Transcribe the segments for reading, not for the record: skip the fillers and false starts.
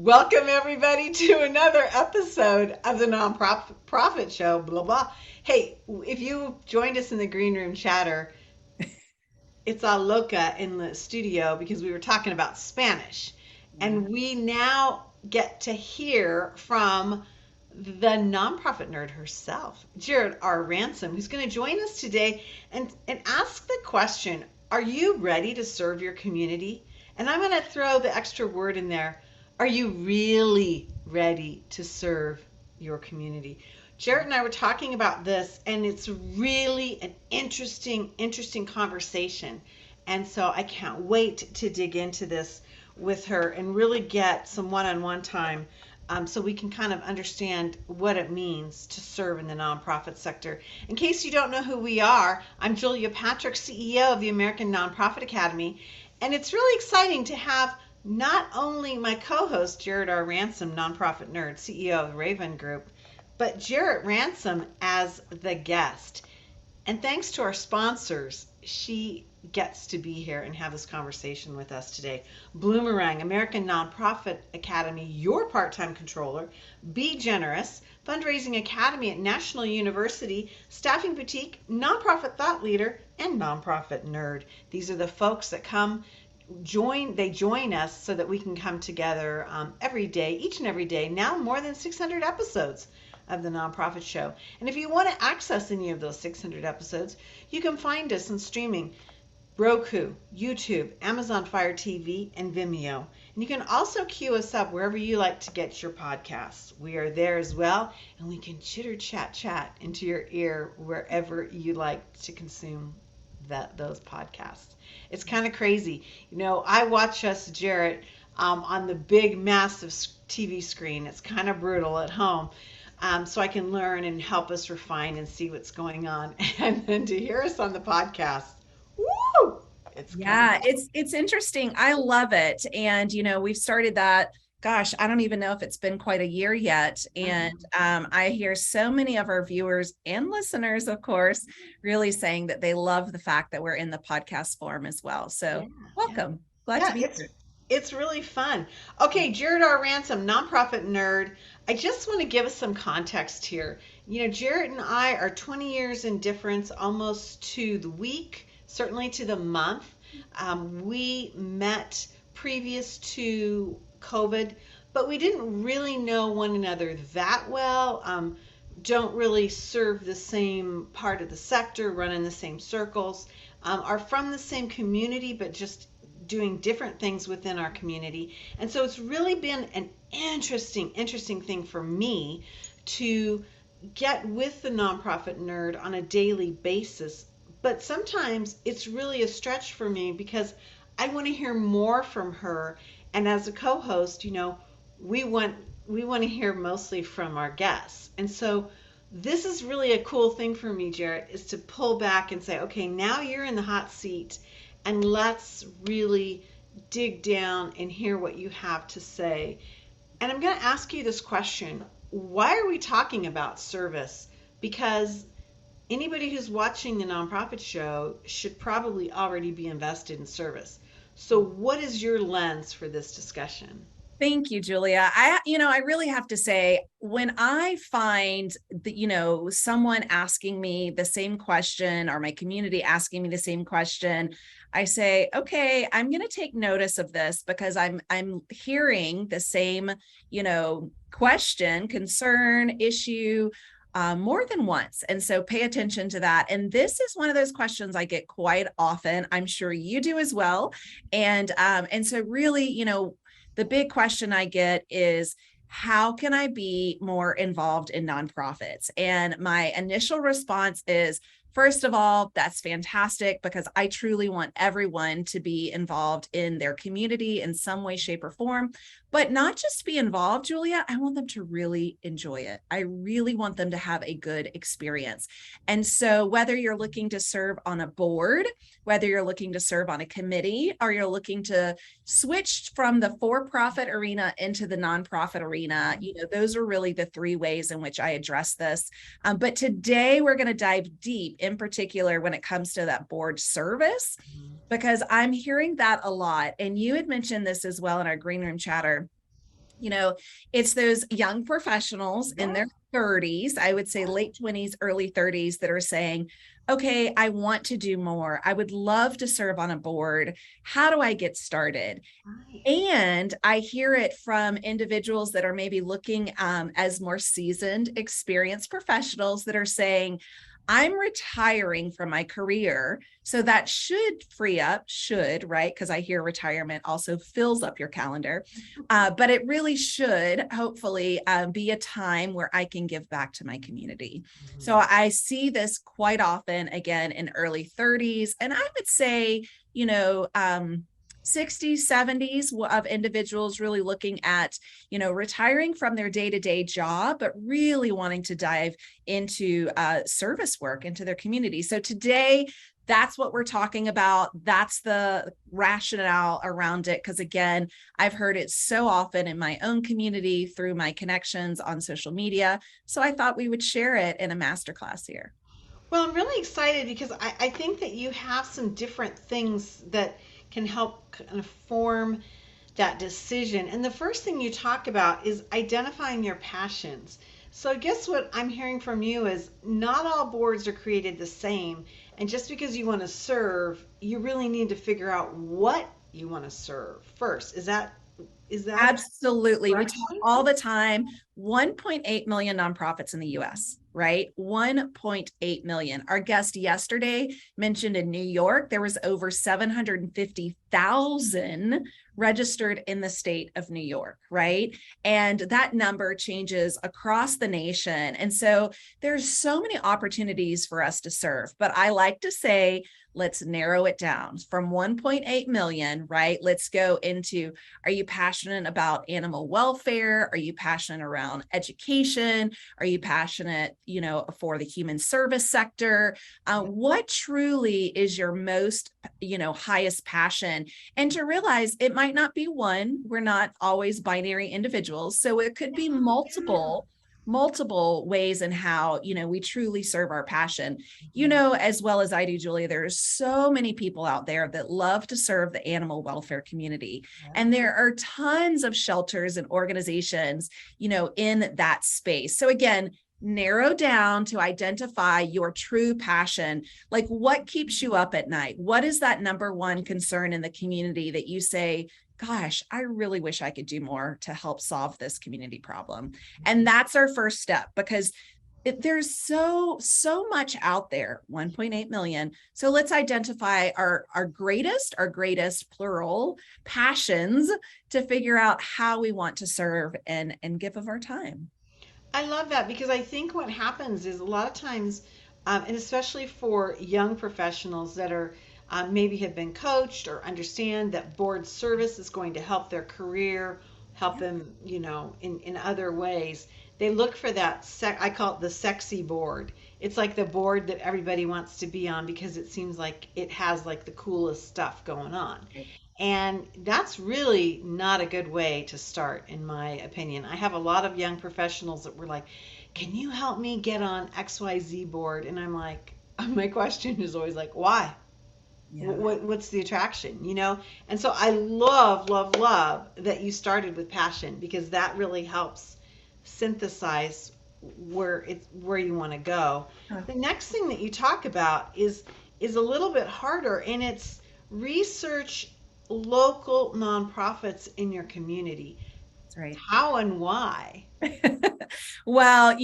Welcome everybody to another episode of the Nonprofit Show, blah blah. Hey, if you joined us in the green room chatter, it's all loca in the studio because we were talking about Spanish. Yeah. And we now get to hear from the nonprofit nerd herself, Jarrett Ransom, who's going to join us today and ask the question, are you ready to serve your community? And I'm going to throw the extra word in there. Are you really ready to serve your community? Jarrett and I were talking about this, and it's really an interesting conversation. And so I can't wait to dig into this with her and really get some one on one time so we can kind of understand what it means to serve in the nonprofit sector. In case you don't know who we are, I'm Julia Patrick, CEO of the American Nonprofit Academy, and it's really exciting to have not only my co-host Jarrett Ransom, nonprofit nerd, CEO of Rayvan Group, but Jarrett Ransom as the guest. And thanks to our sponsors, she gets to be here and have this conversation with us today. Bloomerang, American Nonprofit Academy, your part-time controller. Be Generous, Fundraising Academy at National University, Staffing Boutique, Nonprofit Thought Leader, and Nonprofit Nerd. These are the folks that join us so that we can come together every day, each and every day, now more than 600 episodes of the Nonprofit Show. And if you want to access any of those 600 episodes, you can find us in streaming Roku, YouTube, Amazon Fire TV, and Vimeo. And you can also queue us up wherever you like to get your podcasts. We are there as well, and we can chitter chat into your ear wherever you like to consume those podcasts. It's kind of crazy. You know, I watch us, Jarrett, on the big, massive TV screen. It's kind of brutal at home. So I can learn and help us refine and see what's going on. And then to hear us on the podcast, woo! It's kind of Yeah, it's interesting. I love it. And we've started that, gosh, I don't even know if it's been quite a year yet. And I hear so many of our viewers and listeners, of course, really saying that they love the fact that we're in the podcast form as well. yeah, So yeah. welcome. Glad to Yeah, be here. it's really fun. Okay, Jared R. Ransom, nonprofit nerd. I just want to give us some context here. You know, Jared and I are 20 years in difference, almost to the week, certainly to the month. We met previous to COVID, but we didn't really know one another that well. Don't really serve the same part of the sector, run in the same circles, are from the same community, but just doing different things within our community. And so it's really been an interesting thing for me to get with the nonprofit nerd on a daily basis. But sometimes it's really a stretch for me because I want to hear more from her. And as a co-host, you know, we want we want to hear mostly from our guests. And so this is really a cool thing for me, Jarrett, is to pull back and say, okay, now you're in the hot seat and let's really dig down and hear what you have to say. And I'm going to ask you this question. Why are we talking about service? Because anybody who's watching the nonprofit show should probably already be invested in service. So, what is your lens for this discussion? Thank you, Julia. I really have to say, when I find that, someone asking me the same question or my community asking me the same question, I say, okay, I'm going to take notice of this because I'm hearing the same, question, concern, issue more than once. And so pay attention to that. And this is one of those questions I get quite often. I'm sure you do as well. And so really, the big question I get is, how can I be more involved in nonprofits? And my initial response is, first of all, that's fantastic because I truly want everyone to be involved in their community in some way, shape, or form, but not just be involved, Julia. I want them to really enjoy it. I really want them to have a good experience. And so whether you're looking to serve on a board, whether you're looking to serve on a committee, or you're looking to switch from the for-profit arena into the nonprofit arena, those are really the three ways in which I address this. But today we're going to dive deep, in particular when it comes to that board service, because I'm hearing that a lot. And you had mentioned this as well in our green room chatter. You know, it's those young professionals in Yeah. their 30s, I would say late 20s, early 30s, that are saying, okay, I want to do more. I would love to serve on a board. How do I get started? Right. And I hear it from individuals that are maybe looking as more seasoned, experienced professionals that are saying, I'm retiring from my career. So that should free up, right? Because I hear retirement also fills up your calendar. But it really should hopefully be a time where I can give back to my community. So Mhm. I see this quite often, again, in early 30s. And I would say, you know, 60s, 70s of individuals really looking at, retiring from their day-to-day job, but really wanting to dive into service work into their community. So today, that's what we're talking about. That's the rationale around it. Because again, I've heard it so often in my own community through my connections on social media. So I thought we would share it in a masterclass here. Well, I'm really excited because I think that you have some different things that can help kind of form that decision. And the first thing you talk about is identifying your passions. So, I guess what I'm hearing from you is not all boards are created the same. And just because you want to serve, you really need to figure out what you want to serve first. Is that a Absolutely. We talk direction? all the time. 1.8 million nonprofits in the US, right? 1.8 million. Our guest yesterday mentioned in New York, there was over 750,000 registered in the state of New York, right? And that number changes across the nation. And so there's so many opportunities for us to serve. But I like to say, let's narrow it down from 1.8 million, right? Let's go into, are you passionate about animal welfare? Are you passionate around education? Are you passionate, for the human service sector? What truly is your most, highest passion? And to realize it might not be one. We're not always binary individuals. So it could be Yeah. multiple ways in how, we truly serve our passion. Mhm. As well as I do, Julia, there's so many people out there that love to serve the animal welfare community. Yeah. And there are tons of shelters and organizations, in that space. So again, narrow down to identify your true passion. Like, what keeps you up at night? What is that number one concern in the community that you say, gosh, I really wish I could do more to help solve this community problem? And that's our first step, because there's so much out there. 1.8 million. So let's identify our greatest plural passions to figure out how we want to serve and give of our time. I love that because I think what happens is a lot of times, and especially for young professionals that are maybe have been coached or understand that board service is going to help their career, help Yeah. them, in other ways. They look for that I call it the sexy board. It's like the board that everybody wants to be on because it seems like it has like the coolest stuff going on. And that's really not a good way to start, in my opinion. I have a lot of young professionals that were like, can you help me get on XYZ board? And I'm like, my question is always like, why? Yeah. What's the attraction, And so I love, love, love that you started with passion because that really helps synthesize where you want to go. Huh. The next thing that you talk about is a little bit harder, and it's research local nonprofits in your community. That's right. How and why? Well,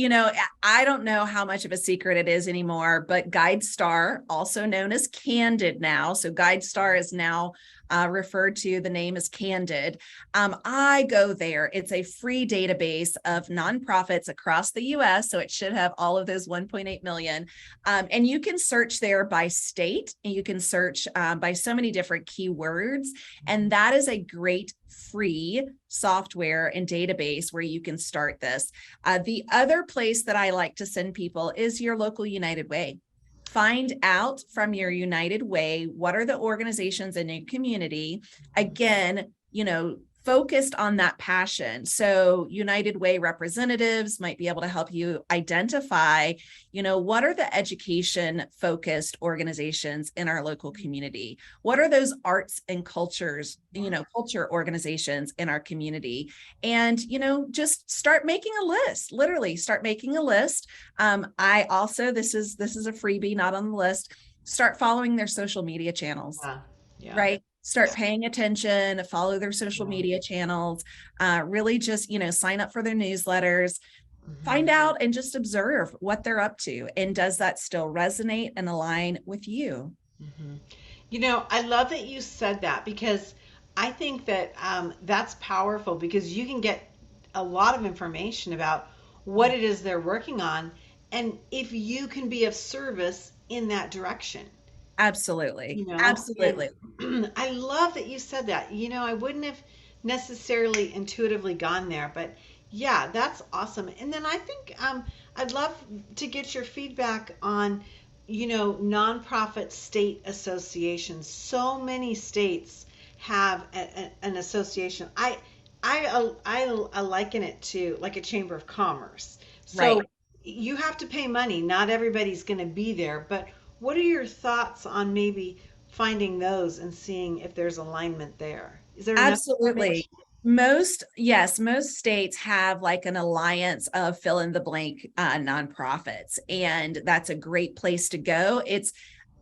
I don't know how much of a secret it is anymore, but GuideStar, also known as Candid now, so GuideStar is now referred to, the name is Candid. I go there. It's a free database of nonprofits across the US, so it should have all of those 1.8 million. And you can search there by state, and you can search by so many different keywords. And that is a great free software and database where you can start this. The other place that I like to send people is your local United Way. Find out from your United Way, what are the organizations in your community? Again, focused on that passion. So United Way representatives might be able to help you identify, what are the education focused organizations in our local community? What are those arts and culture organizations in our community? And, just start making a list, literally start making a list. I also, this is a freebie, not on the list, start following their social media channels, Yeah. Yeah. right? Start paying attention, follow their social Yeah. media channels, really just, sign up for their newsletters, Mhm. find out and just observe what they're up to. And does that still resonate and align with you? Mhm. I love that you said that because I think that that's powerful because you can get a lot of information about what it is they're working on and if you can be of service in that direction. Absolutely. And Absolutely. I love that you said that. I wouldn't have necessarily intuitively gone there, but yeah, that's awesome. And then I think I'd love to get your feedback on, nonprofit state associations. So many states have an association. I liken it to like a chamber of commerce. Right. So you have to pay money. Not everybody's going to be there, but what are your thoughts on maybe finding those and seeing if there's alignment there? Is there enough Absolutely. information? Most states have like an alliance of fill in the blank nonprofits, and that's a great place to go. It's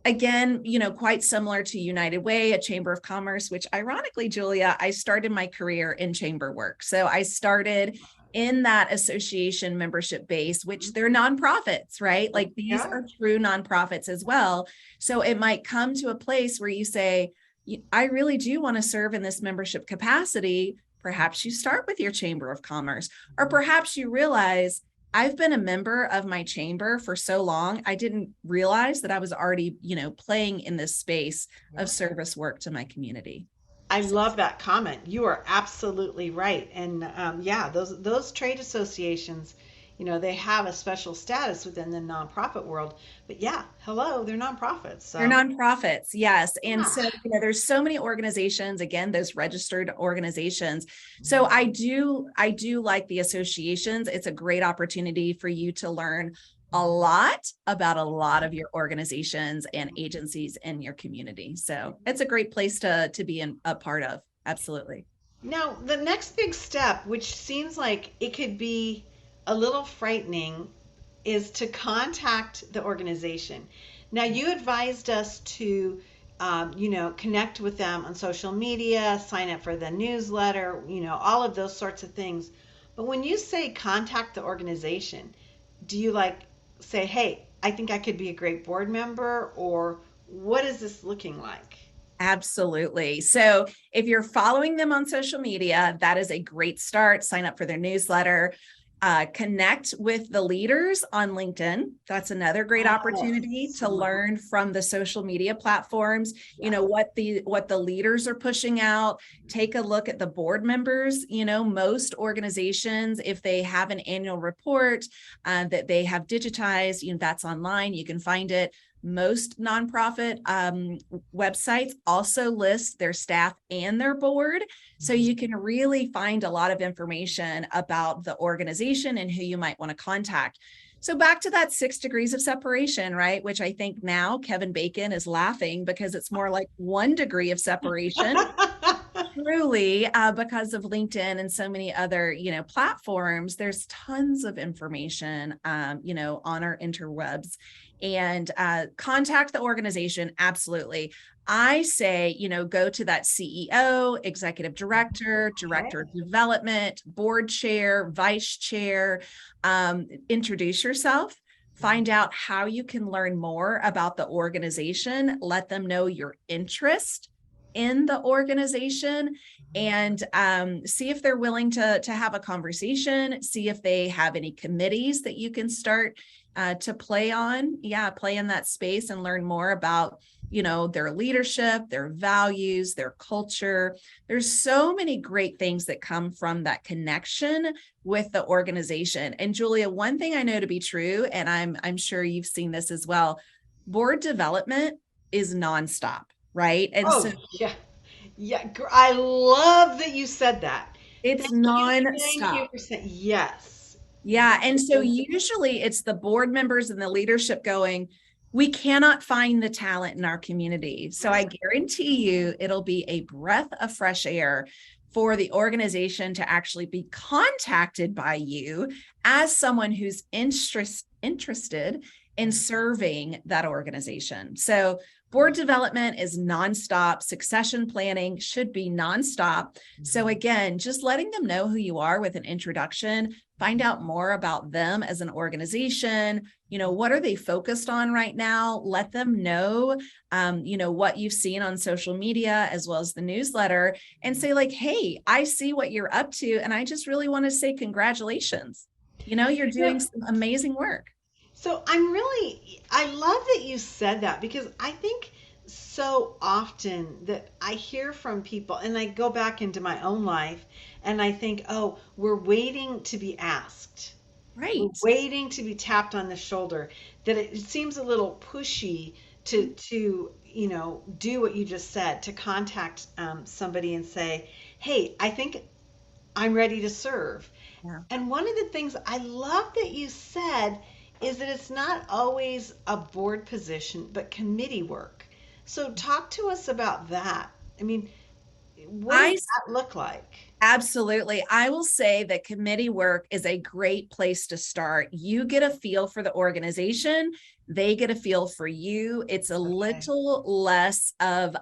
again, quite similar to United Way, a chamber of commerce, which ironically, Julia, I started my career in chamber work. So I started in that association membership base, which they're nonprofits, right? Like these Yeah. are true nonprofits as well. So it might come to a place where you say, I really do want to serve in this membership capacity. Perhaps you start with your chamber of commerce, or perhaps you realize I've been a member of my chamber for so long, I didn't realize that I was already, playing in this space of Yeah. service work to my community. I So, love that comment. You are absolutely right. And yeah, those trade associations, they have a special status within the nonprofit world. But yeah, hello, they're nonprofits. they're So nonprofits, yes. And yeah. so, there's so many organizations, again, those registered organizations. So I do like the associations. It's a great opportunity for you to learn a lot about a lot of your organizations and agencies in your community. So it's a great place to be a part of. Absolutely. Now, the next big step, which seems like it could be a little frightening, is to contact the organization. Now, you advised us to, connect with them on social media, sign up for the newsletter, all of those sorts of things. But when you say contact the organization, do you like say, hey, I think I could be a great board member, or what is this looking like? Absolutely. So if you're following them on social media, that is a great start. Sign up for their newsletter. Connect with the leaders on LinkedIn. That's another great Oh, opportunity to smart. learn from the social media platforms, Yeah. what the leaders are pushing out. Take a look at the board members. Most organizations, if they have an annual report that they have digitized, that's online. You can find it. Most nonprofit websites also list their staff and their board. So you can really find a lot of information about the organization and who you might want to contact. So back to that 6 degrees of separation, right? Which I think now Kevin Bacon is laughing because it's more like 1 degree of separation. Truly, because of LinkedIn and so many other, platforms, there's tons of information, on our interwebs, and contact the organization. Absolutely. I say, go to that CEO, executive director, Okay. director of development, board chair, vice chair, introduce yourself. Find out how you can learn more about the organization. Let them know your interest in the organization, and see if they're willing to have a conversation, see if they have any committees that you can start to play in that space and learn more about their leadership, their values, their culture. There's so many great things that come from that connection with the organization. And Julia, one thing I know to be true, and I'm sure you've seen this as well, board development is nonstop, right? And so Oh, yeah. Yeah, I love that you said that. It's Thank you nonstop. for saying yes. Yeah. And so usually it's the board members and the leadership going, we cannot find the talent in our community. So I guarantee you it'll be a breath of fresh air for the organization to actually be contacted by you as someone who's interested in serving that organization. So board development is nonstop. Succession planning should be nonstop. So again, just letting them know who you are with an introduction, find out more about them as an organization. What are they focused on right now? Let them know, what you've seen on social media as well as the newsletter, and say like, hey, I see what you're up to. And I just really want to say congratulations. You're Yeah. doing some amazing work. So I love that you said that because I think so often that I hear from people and I go back into my own life and I think, oh, we're waiting to be asked. We're Right. waiting to be tapped on the shoulder. That it seems a little pushy to do what you just said, to contact somebody and say, hey, I think I'm ready to serve. Yeah. And one of the things I love that you said is that it's not always a board position, but committee work. So talk to us about that. I mean, what does I that look like? Absolutely. I will say that committee work is a great place to start. You get a feel for the organization, they get a feel for you. It's a Okay. little less of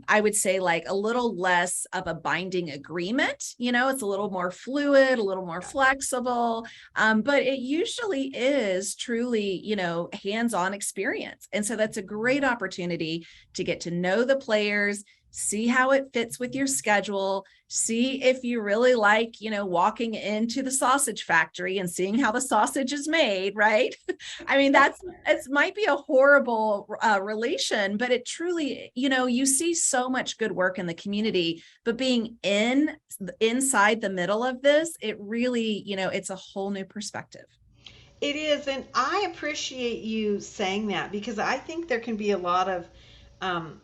I would say like a little less of a binding agreement. It's a little more fluid, a little more Yeah. flexible, but it usually is truly, hands-on experience. And so that's a great opportunity to get to know the players, see how it fits with your schedule, see if you really like, walking into the sausage factory and seeing how the sausage is made, right? I mean, it might be a horrible relation, but it truly, you see so much good work in the community, but being inside the middle of this, it really, it's a whole new perspective. It is, and I appreciate you saying that because I think there can be a lot of um,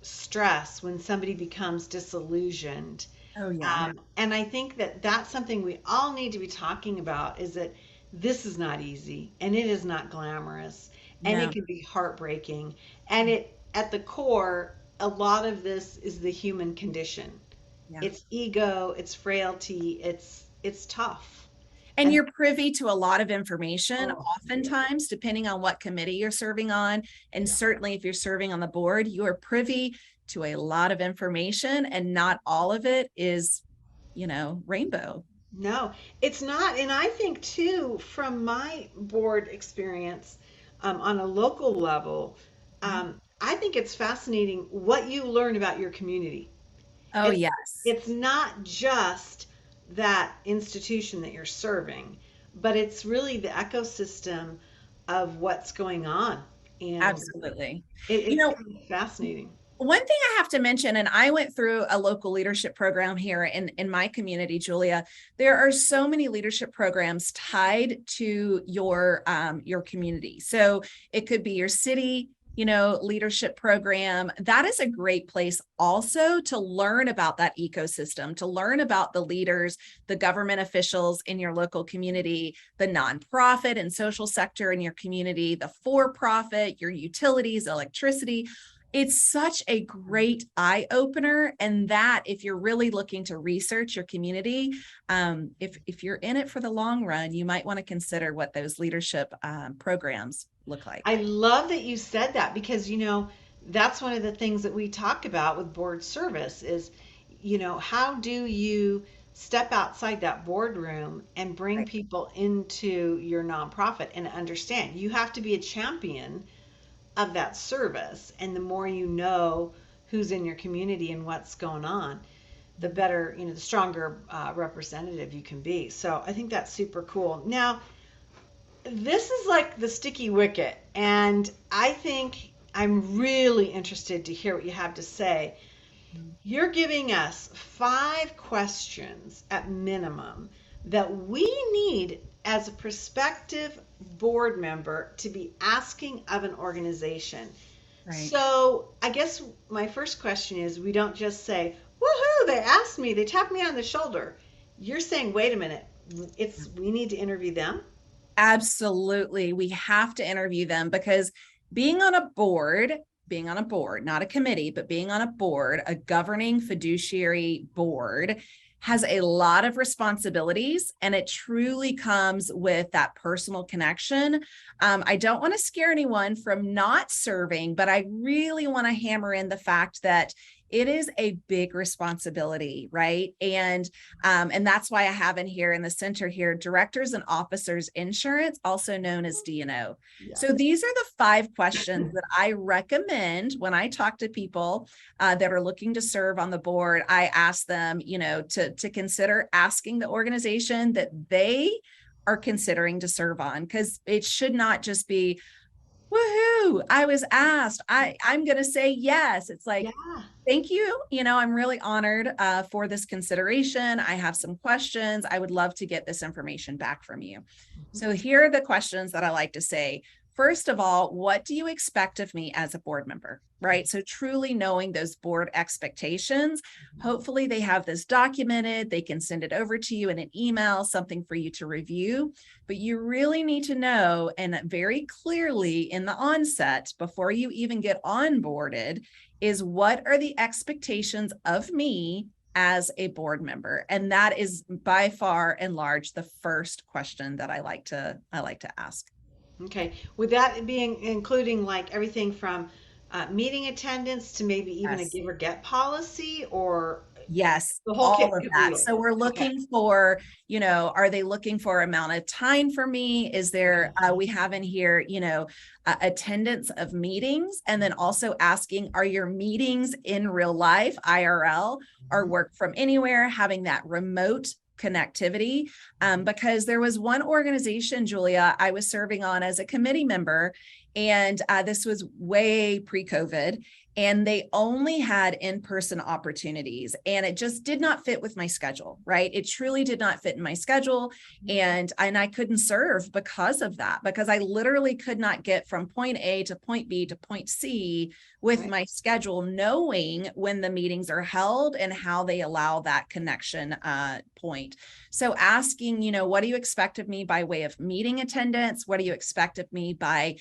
stress when somebody becomes disillusioned. Oh yeah. And I think that that's something we all need to be talking about is that this is not easy and it is not glamorous and it No. can be heartbreaking. And it, at the core, a lot of this is the human condition. Yeah. It's ego, it's frailty, it's tough. And And you're privy to a lot of information, oh, yeah. oftentimes, depending on what committee you're serving on. And certainly, if you're serving on the board, you are privy to a lot of information, and not all of it is, rainbow. No, it's not. And I think, too, from my board experience on a local level, I think it's fascinating what you learn about your community. Oh, It's, yes, it's not just that institution that you're serving, but it's really the ecosystem of what's going on. And absolutely. You it's know, kind of fascinating. One thing I have to mention, and I went through a local leadership program here in my community, Julia. There are so many leadership programs tied to your community. So it could be your city, leadership program. That is a great place also to learn about that ecosystem, to learn about the leaders, the government officials in your local community, the nonprofit and social sector in your community, the for-profit, your utilities, electricity. It's such a great eye opener. And that if you're really looking to research your community, if you're in it for the long run, you might want to consider what those leadership programs look like. I love that you said that because, that's one of the things that we talk about with board service is, how do you step outside that boardroom and bring Right. people into your nonprofit and understand you have to be a champion of that service. And the more you know who's in your community and what's going on, the better, the stronger representative you can be. So I think that's super cool. Now, this is like the sticky wicket, and I think I'm really interested to hear what you have to say. You're giving us 5 questions at minimum that we need as a prospective board member to be asking of an organization. Right. So I guess my first question is, we don't just say, woohoo, they asked me, they tapped me on the shoulder. You're saying, wait a minute, we need to interview them? Absolutely. We have to interview them because being on a board, being on a board, not a committee, but being on a board, a governing fiduciary board, has a lot of responsibilities, and it truly comes with that personal connection. I don't want to scare anyone from not serving, but I really want to hammer in the fact that it is a big responsibility, right? And that's why I have in here in the center here, directors and officers insurance, also known as DNO. Yeah. So these are the 5 questions that I recommend when I talk to people that are looking to serve on the board. I ask them, to consider asking the organization that they are considering to serve on, because it should not just be, woohoo, I was asked, I'm going to say yes. It's like, Yeah. thank you. I'm really honored for this consideration. I have some questions. I would love to get this information back from you. Mhm. So here are the questions that I like to say. First of all, what do you expect of me as a board member? Right. So truly knowing those board expectations. Hopefully they have this documented. They can send it over to you in an email, something for you to review. But you really need to know, and very clearly in the onset, before you even get onboarded, is what are the expectations of me as a board member? And that is by far and large the first question that I like to ask. Okay. Would that being including like everything from meeting attendance to maybe even a Yes. give or get policy, or Yes, the whole all kit of and that. caboodle? So we're Okay. looking for, are they looking for amount of time for me? Is there, Okay. we have in here, attendance of meetings, and then also asking, are your meetings in real life, IRL, or Mhm. work from anywhere, having that remote connectivity? Because there was one organization, Julia, I was serving on as a committee member, and this was way pre-COVID, and they only had in-person opportunities, and it just did not fit with my schedule, right? It truly did not fit in my schedule, and I couldn't serve because of that, because I literally could not get from point A to point B to point C with Right. my schedule, knowing when the meetings are held and how they allow that connection point. So asking, what do you expect of me by way of meeting attendance? What do you expect of me by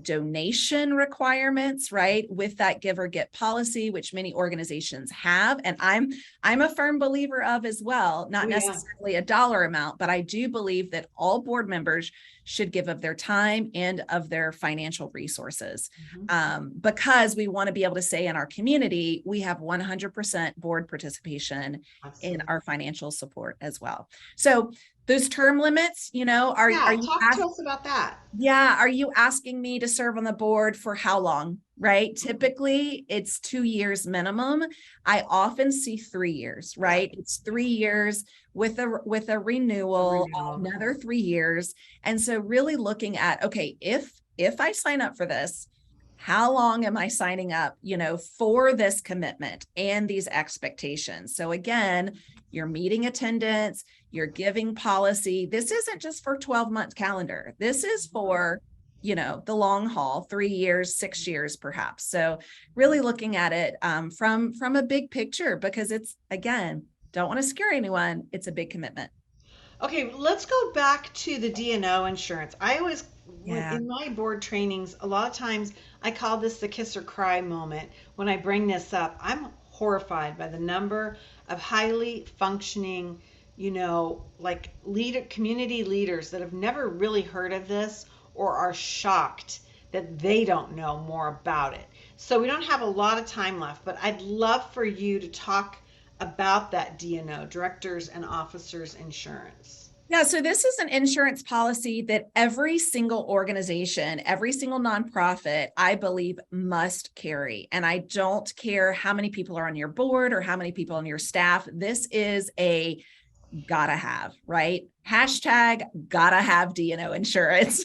donation requirements, right? With that give or get policy, which many organizations have. And I'm a firm believer of as well, Oh not yeah. necessarily a dollar amount, but I do believe that all board members should give of their time and of their financial resources, Mhm. because we want to be able to say in our community, we have 100% board participation in Absolutely. our financial support as well. So those term limits, are Yeah. you Talk to us about that. yeah. Are you asking me to serve on the board for how long? Right. Typically, it's 2 years minimum. I often see 3 years, Yeah. right? It's 3 years with a A renewal, renewal. another 3 years. And so really looking at, okay, if I sign up for this, how long am I signing up, for this commitment and these expectations? So again, your meeting attendance, your giving policy. This isn't just for 12-month calendar. This is for, the long haul, 3 years, 6 years, perhaps. So really looking at it from a big picture, because it's, again, don't want to scare anyone. It's a big commitment. Okay, let's go back to the DNO insurance. I always, when Yeah. in my board trainings, a lot of times I call this the kiss or cry moment when I bring this up. I'm horrified by the number of highly functioning, like community leaders that have never really heard of this or are shocked that they don't know more about it. So we don't have a lot of time left, but I'd love for you to talk about that DNO, Directors and Officers Insurance. Yeah, so this is an insurance policy that every single organization, every single nonprofit, I believe, must carry. And I don't care how many people are on your board or how many people on your staff. This is a gotta have, right? Hashtag gotta have DNO insurance.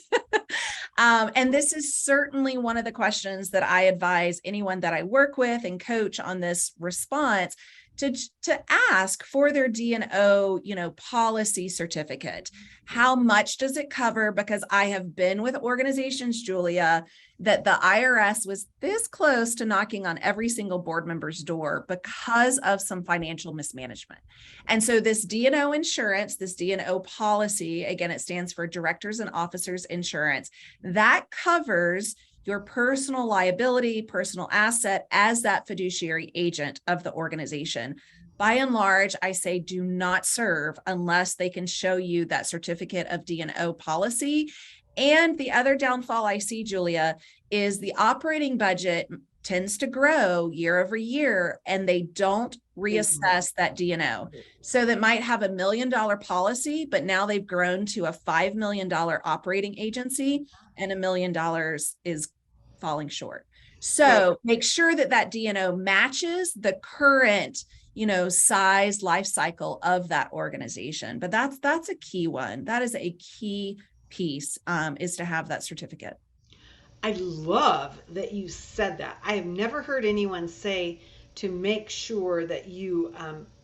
And this is certainly one of the questions that I advise anyone that I work with and coach on this response to ask for their DNO, policy certificate. How much does it cover? Because I have been with organizations, Julia, that the IRS was this close to knocking on every single board member's door because of some financial mismanagement. And so this DNO insurance, this DNO policy, again, it stands for Directors and Officers Insurance, that covers your personal liability, personal asset as that fiduciary agent of the organization. By and large, I say do not serve unless they can show you that certificate of DNO policy. And the other downfall I see, Julia, is the operating budget tends to grow year over year and they don't reassess that DNO. So that might have $1 million policy, but now they've grown to a $5 million operating agency and $1 million is falling short. So make sure that that DNO matches the current, size, life cycle of that organization. But that's a key one. That is a key piece, is to have that certificate. I love that you said that. I have never heard anyone say to make sure that you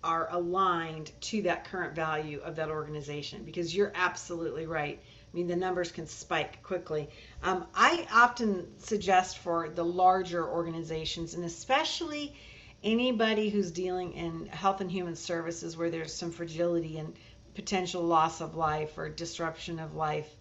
are aligned to that current value of that organization, because you're absolutely right. I mean, the numbers can spike quickly. I often suggest for the larger organizations, and especially anybody who's dealing in health and human services where there's some fragility and potential loss of life or disruption of life,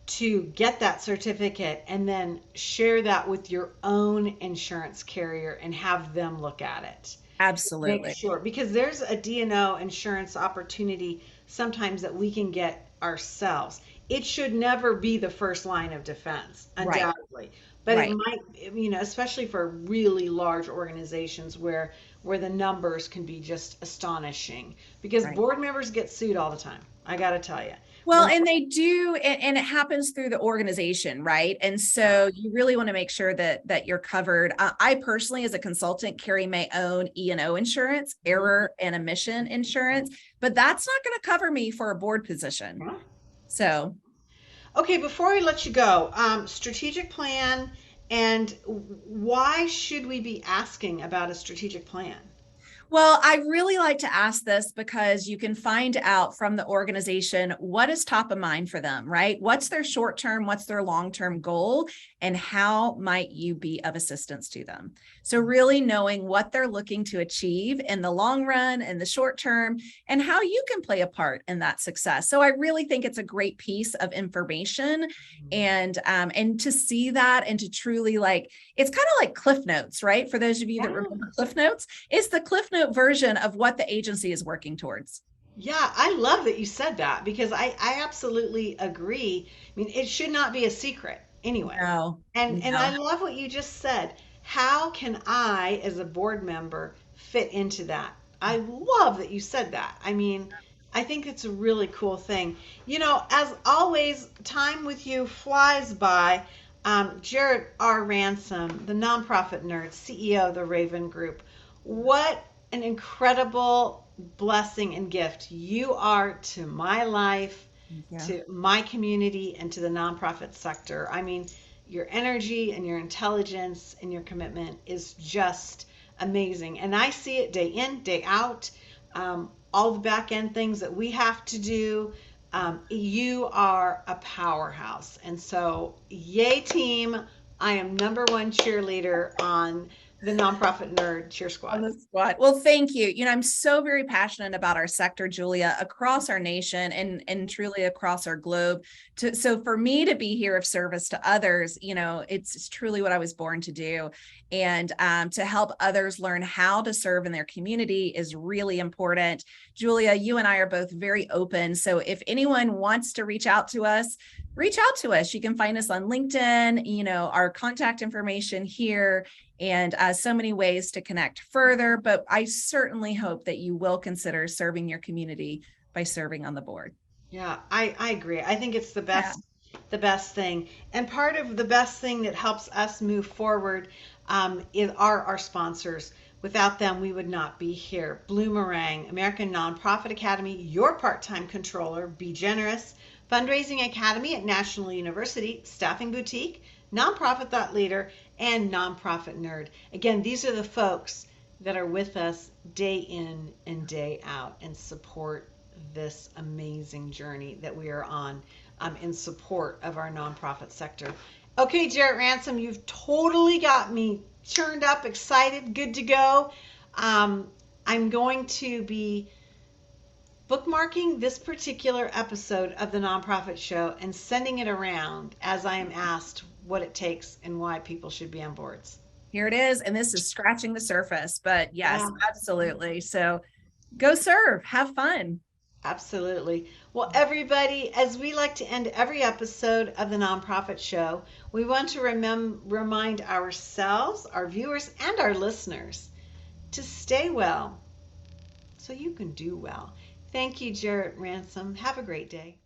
to get that certificate and then share that with your own insurance carrier and have them look at it. Make Absolutely. sure, because there's a DNO insurance opportunity sometimes that we can get ourselves. It should never be the first line of defense, Right. undoubtedly. But it Right. might, especially for really large organizations where the numbers can be just astonishing. Because Right. board members get sued all the time. I got to tell you. Well, and they do, and it happens through the organization, right? And so you really want to make sure that you're covered. I personally, as a consultant, carry my own E&O insurance, error and omission insurance, but that's not going to cover me for a board position. So Okay, before we let you go, strategic plan, and why should we be asking about a strategic plan? well, I really like to ask this because you can find out from the organization what is top of mind for them, right? What's their short term, what's their long term goal, and how might you be of assistance to them? So, really knowing what they're looking to achieve in the long run and the short term, and how you can play a part in that success. So, I really think it's a great piece of information, and to see that and to truly it's kind of like Cliff Notes, right? For those of you that remember Cliff Notes, it's the Cliff Note version of what the agency is working towards. Yeah, I love that you said that because I absolutely agree. I mean, it should not be a secret anyway. No, And no. I love what you just said. How can I, as a board member, fit into that? I love that you said that. I mean, I think it's a really cool thing. As always, time with you flies by. Jarrett R. Ransom, the nonprofit nerd, CEO of the Raven Group. What an incredible blessing and gift you are to my life, Yeah. to my community, and to the nonprofit sector. I mean, your energy and your intelligence and your commitment is just amazing. And I see it day in, day out. All the back end things that we have to do. You are a powerhouse. And so, yay, team. I am number one cheerleader on the Nonprofit Nerd Cheer On Squad. the spot. Well, thank you. I'm so very passionate about our sector, Julia, across our nation and truly across our globe. So for me to be here of service to others, it's truly what I was born to do. And to help others learn how to serve in their community is really important. Julia, you and I are both very open. So if anyone wants to reach out to us, reach out to us. You can find us on LinkedIn, our contact information here, and so many ways to connect further. But I certainly hope that you will consider serving your community by serving on the board. Yeah, I agree. I think it's Yeah. the best thing. And part of the best thing that helps us move forward are our sponsors. Without them, we would not be here. Bloomerang, American Nonprofit Academy, your part-time controller, Be Generous, Fundraising Academy at National University, Staffing Boutique, Nonprofit Thought Leader, and Nonprofit Nerd. Again, these are the folks that are with us day in and day out and support this amazing journey that we are on, in support of our nonprofit sector. Okay, Jarrett Ransom, you've totally got me churned up, excited, good to go. Um, I'm going to be bookmarking this particular episode of the Nonprofit Show and sending it around as I am asked what it takes and why people should be on boards. Here it is. And this is scratching the surface, but yes, Yeah. absolutely. So go serve, have fun. Absolutely. Well, everybody, as we like to end every episode of the Nonprofit Show, we want to remind ourselves, our viewers, and our listeners to stay well so you can do well. Thank you, Jarrett Ransom. Have a great day.